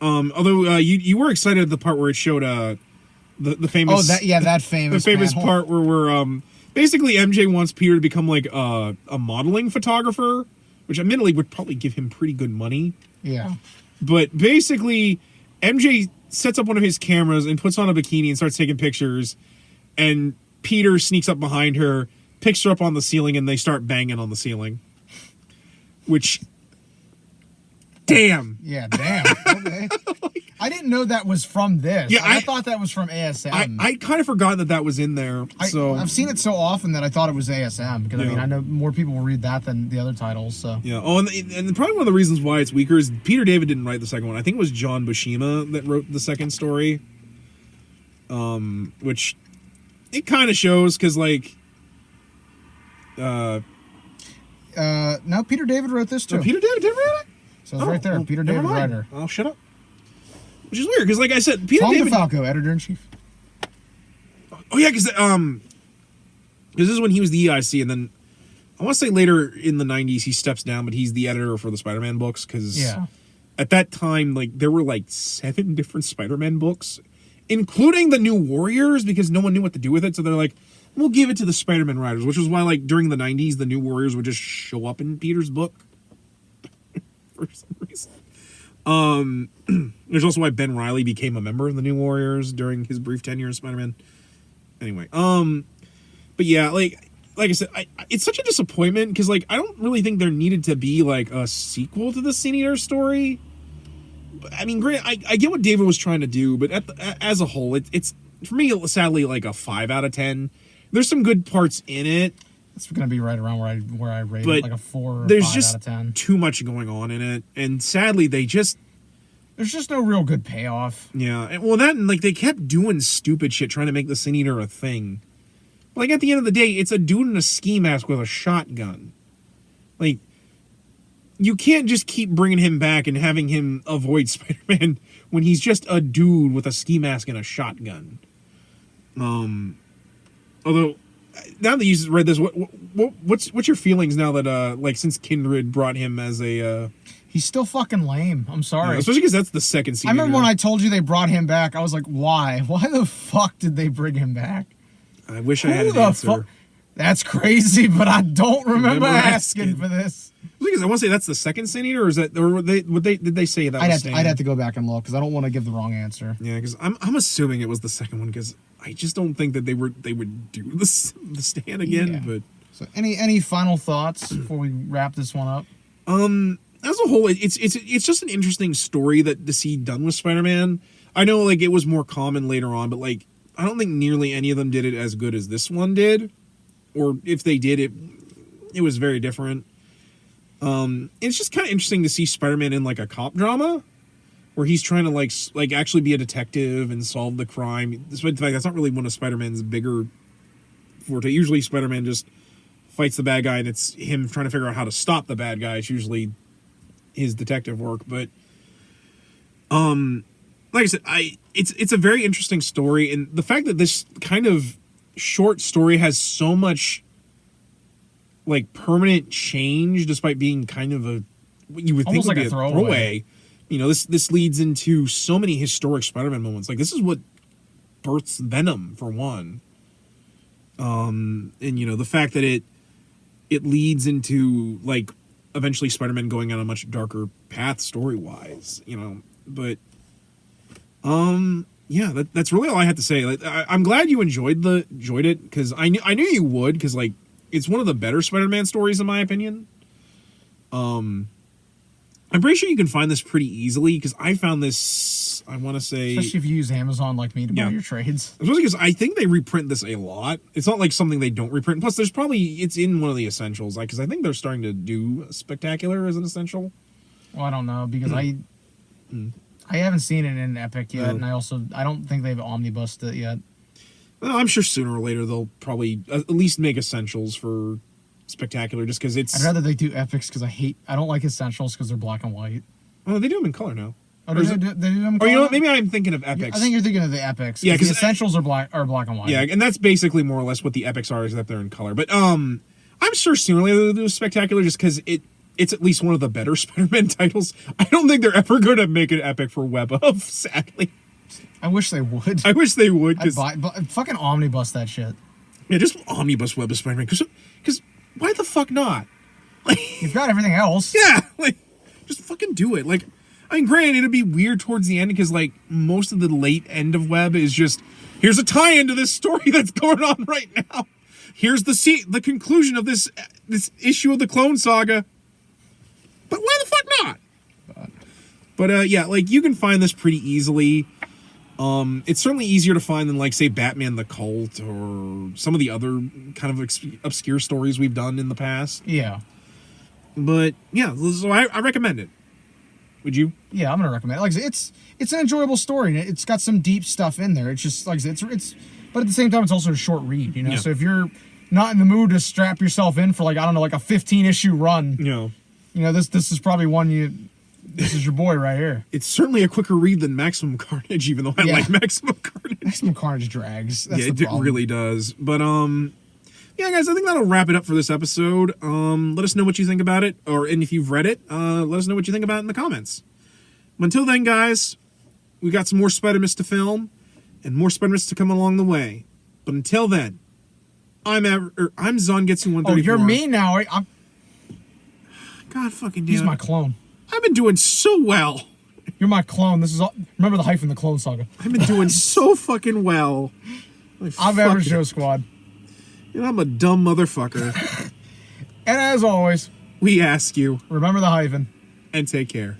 [SPEAKER 1] Although you were excited at the part where it showed the famous
[SPEAKER 2] that famous
[SPEAKER 1] the famous part where we're basically MJ wants Peter to become, like, a modeling photographer, which admittedly would probably give him pretty good money.
[SPEAKER 2] Yeah.
[SPEAKER 1] But basically, MJ sets up one of his cameras and puts on a bikini and starts taking pictures, and Peter sneaks up behind her, picks her up on the ceiling, and they start banging on the ceiling. Which, damn.
[SPEAKER 2] Yeah, damn. Okay. I didn't know that was from this. Yeah, I thought that was from ASM.
[SPEAKER 1] I kind of forgot that was in there.
[SPEAKER 2] I've seen it so often that I thought it was ASM, because, I mean, I know more people will read that than the other titles, so.
[SPEAKER 1] Yeah. Oh, and probably one of the reasons why it's weaker is Peter David didn't write the second one. I think it was John Buscema that wrote the second story. Which it kind of shows, because, like,
[SPEAKER 2] No, Peter David wrote this too.
[SPEAKER 1] No, Peter David did write it?
[SPEAKER 2] So it's right there.
[SPEAKER 1] Well,
[SPEAKER 2] Peter
[SPEAKER 1] never
[SPEAKER 2] David,
[SPEAKER 1] mind.
[SPEAKER 2] writer.
[SPEAKER 1] I'll shut up. Which is weird, because like I said, Peter
[SPEAKER 2] Tom
[SPEAKER 1] David...
[SPEAKER 2] DeFalco, editor-in-chief.
[SPEAKER 1] Oh, yeah, because this is when he was the EIC, and then I want to say later in the 90s he steps down, but he's the editor for the Spider-Man books, because at that time, like, there were like 7 different Spider-Man books, including the New Warriors, because no one knew what to do with it, so they're like, we'll give it to the Spider-Man writers, which was why, like, during the 90s, the New Warriors would just show up in Peter's book for some reason. There's also why Ben Reilly became a member of the New Warriors during his brief tenure as Spider-Man. Anyway, but yeah, like I said, it's such a disappointment, because, like, I don't really think there needed to be, like, a sequel to the Sin Eater story. I mean, granted, I get what David was trying to do, but as a whole, it's for me, sadly, like a 5 out of 10. There's some good parts in it.
[SPEAKER 2] It's going to be right around where I rate
[SPEAKER 1] but
[SPEAKER 2] it, like a 4 or
[SPEAKER 1] there's
[SPEAKER 2] 5
[SPEAKER 1] just
[SPEAKER 2] out of 10.
[SPEAKER 1] too much going on in it, and sadly, there's just
[SPEAKER 2] no real good payoff.
[SPEAKER 1] Yeah, and, well, that and like they kept doing stupid shit trying to make the Sin Eater a thing. Like at the end of the day, it's a dude in a ski mask with a shotgun. Like, you can't just keep bringing him back and having him avoid Spider-Man when he's just a dude with a ski mask and a shotgun. Although, now that you read this, what's your feelings now that like since Kindred brought him as a
[SPEAKER 2] he's still fucking lame. I'm sorry.
[SPEAKER 1] Yeah, especially because that's the second Sin
[SPEAKER 2] I remember
[SPEAKER 1] Eater.
[SPEAKER 2] when I told you they brought him back, I was like, why? Why the fuck did they bring him back?
[SPEAKER 1] I wish I had an answer.
[SPEAKER 2] That's crazy, but I don't remember asking for this.
[SPEAKER 1] Because I want to say that's the second Sin Eater, or is that, or did they say that?
[SPEAKER 2] I'd have to go back and look because I don't want to give the wrong answer.
[SPEAKER 1] Yeah, because I'm assuming it was the second one, because I just don't think that they would do the Stand again.
[SPEAKER 2] Yeah.
[SPEAKER 1] But
[SPEAKER 2] so any final thoughts before we wrap this one up?
[SPEAKER 1] As a whole, it's just an interesting story that to see done with Spider-Man. I know like it was more common later on, but like I don't think nearly any of them did it as good as this one did, or if they did it was very different. It's just kind of interesting to see Spider-Man in like a cop drama where he's trying to like actually be a detective and solve the crime. Despite the fact that's not really one of Spider-Man's bigger forte. Usually Spider-Man just fights the bad guy and it's him trying to figure out how to stop the bad guy. It's usually his detective work, but like I said, it's a very interesting story, and the fact that this kind of short story has so much like permanent change, despite being kind of a what you would think would be a throwaway. You know, this leads into so many historic Spider-Man moments. Like this is what births Venom for one. And you know, the fact that it leads into like eventually Spider-Man going on a much darker path story-wise, you know. But yeah, that's really all I had to say. Like, I'm glad you enjoyed it, because I knew you would, because like it's one of the better Spider-Man stories in my opinion. I'm pretty sure you can find this pretty easily, because I found this, I want to say...
[SPEAKER 2] Especially if you use Amazon like me to buy your trades.
[SPEAKER 1] Especially because I think they reprint this a lot. It's not like something they don't reprint. Plus, it's in one of the essentials, because I think they're starting to do Spectacular as an essential.
[SPEAKER 2] Well, I don't know, because I haven't seen it in Epic yet, and I don't think they've omnibused it yet.
[SPEAKER 1] Well, I'm sure sooner or later they'll probably at least make essentials for Spectacular, just because it's...
[SPEAKER 2] I'd rather they do Epics, because I don't like essentials because they're black and white.
[SPEAKER 1] Oh, they do them in color now.
[SPEAKER 2] Oh, they do them in color?
[SPEAKER 1] Or you know what, maybe I'm thinking of Epics.
[SPEAKER 2] I think you're thinking of the Epics.
[SPEAKER 1] Yeah, because
[SPEAKER 2] the essentials are black and white.
[SPEAKER 1] Yeah, and that's basically more or less what the Epics are, is that they're in color. But I'm sure sooner or later they'll do Spectacular, just because it's at least one of the better Spider-Man titles. I don't think they're ever going to make an Epic for Web of, sadly.
[SPEAKER 2] I wish they would.
[SPEAKER 1] I wish they would.
[SPEAKER 2] Fucking omnibus that shit.
[SPEAKER 1] Yeah, just omnibus Web of Spider-Man. Because why the fuck not? Like,
[SPEAKER 2] you've got everything else.
[SPEAKER 1] Yeah, like, just fucking do it. Like, I mean, granted, it'd be weird towards the end, because, like, most of the late end of Web is just, here's a tie-in to this story that's going on right now. Here's the conclusion of this issue of the Clone Saga. But why the fuck not? But yeah, like, you can find this pretty easily. It's certainly easier to find than, like, say, Batman the Cult or some of the other kind of obscure stories we've done in the past.
[SPEAKER 2] Yeah.
[SPEAKER 1] But, yeah, so I recommend it. Would you?
[SPEAKER 2] Yeah, I'm going to recommend it. Like I said, it's an enjoyable story, and it's got some deep stuff in there. It's just, like I said, it's but at the same time, it's also a short read, you know?
[SPEAKER 1] Yeah.
[SPEAKER 2] So if you're not in the mood to strap yourself in for like, I don't know, like a 15-issue run.
[SPEAKER 1] You know,
[SPEAKER 2] this is probably one this is your boy right here.
[SPEAKER 1] it's certainly a quicker read than Maximum Carnage, even though I like Maximum Carnage.
[SPEAKER 2] Maximum Carnage drags. That's
[SPEAKER 1] Yeah,
[SPEAKER 2] the
[SPEAKER 1] it
[SPEAKER 2] problem.
[SPEAKER 1] really does. But yeah, guys, I think that'll wrap it up for this episode. Let us know what you think about it, and if you've read it, let us know what you think about it in the comments. But until then, guys, we got some more Spider-Man to film, and more Spider-Man to come along the way. But until then, I'm Zongetsu134.
[SPEAKER 2] Oh, you're me now. I'm,
[SPEAKER 1] God fucking damn.
[SPEAKER 2] he's my clone.
[SPEAKER 1] I've been doing so well.
[SPEAKER 2] You're my clone. This is all, remember the Hyphen, the Clone Saga.
[SPEAKER 1] I've been doing so fucking well.
[SPEAKER 2] I'm Average Joe Squad.
[SPEAKER 1] You know, I'm a dumb motherfucker.
[SPEAKER 2] And as always,
[SPEAKER 1] We ask you,
[SPEAKER 2] remember the Hyphen.
[SPEAKER 1] and take care.